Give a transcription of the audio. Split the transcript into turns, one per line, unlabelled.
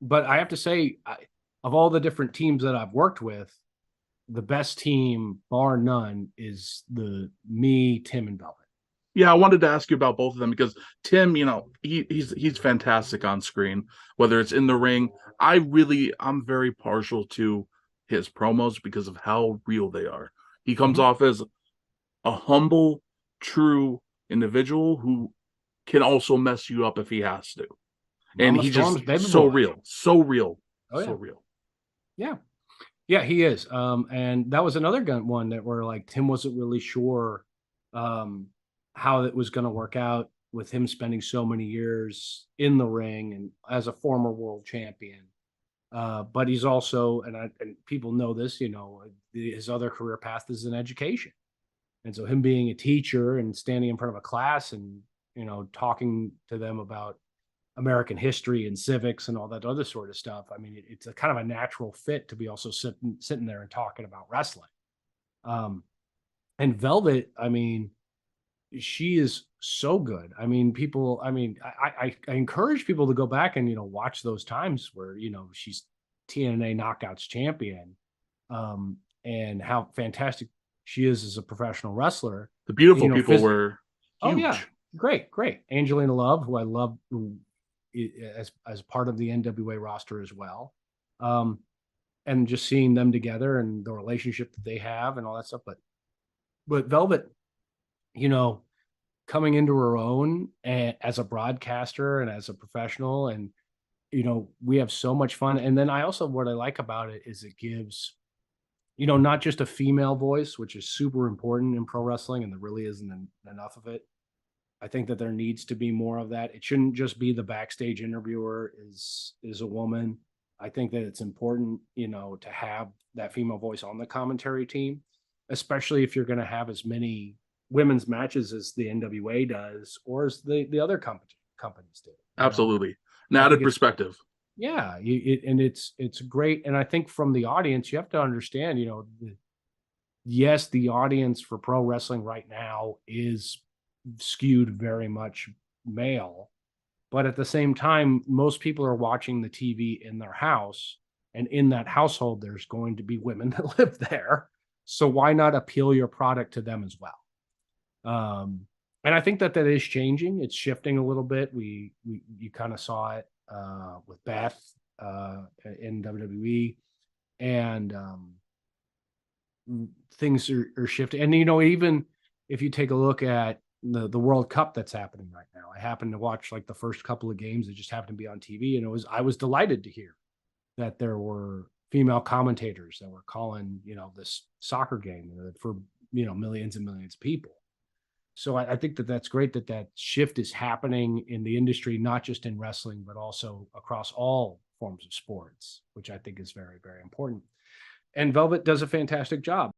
but I have to say, of all the different teams that I've worked with, the best team, bar none, is Tim, and Velvet.
Yeah, I wanted to ask you about both of them because Tim, he's fantastic on screen, whether it's in the ring. I'm very partial to his promos because of how real they are. He comes
Mhm.
off as a humble, true individual who can also mess you up if he has to. And
Mama
he just
Storm's baby
so
boy.
real, so real,
Oh
so
yeah,
real.
yeah, yeah. He is. And that was another one that where like Tim wasn't really sure, um, how it was going to work out with him spending so many years in the ring and as a former world champion. But he's also, and people know this, his other career path is in education. And so him being a teacher and standing in front of a class and, talking to them about American history and civics and all that other sort of stuff. I mean, it's a kind of a natural fit to be also sitting there and talking about wrestling. Um, and Velvet, I mean, she is so good. I mean, I encourage people to go back and, watch those times where, she's TNA Knockouts champion, and how fantastic she is as a professional wrestler.
The beautiful people were
Oh yeah,
huge.
great, great. Angelina Love, who I love as part of the NWA roster as well, um, and just seeing them together and the relationship that they have and all that stuff. But Velvet, you know, coming into her own as a broadcaster and as a professional, and we have so much fun. And then what I like about it is it gives, not just a female voice, which is super important in pro wrestling, and there really isn't enough of it. I think that there needs to be more of that. It shouldn't just be the backstage interviewer is a woman. I think that it's important, to have that female voice on the commentary team, especially if you're going to have as many women's matches as the NWA does or as the other companies do.
Absolutely. An
I think
added
it's
perspective.
yeah, and it's great. And I think from the audience, you have to understand, yes, the audience for pro wrestling right now is skewed very much male, but at the same time, most people are watching the TV in their house, and in that household, there's going to be women that live there. So why not appeal your product to them as well? And I think that is changing. It's shifting a little bit. We you kind of saw it with Beth in WWE, and things are shifting. And even if you take a look at the World Cup that's happening right now, I happened to watch like the first couple of games that just happened to be on TV, and I was delighted to hear that there were female commentators that were calling this soccer game for millions and millions of people. So I think that that's great that shift is happening in the industry, not just in wrestling, but also across all forms of sports, which I think is very, very important. And Velvet does a fantastic job.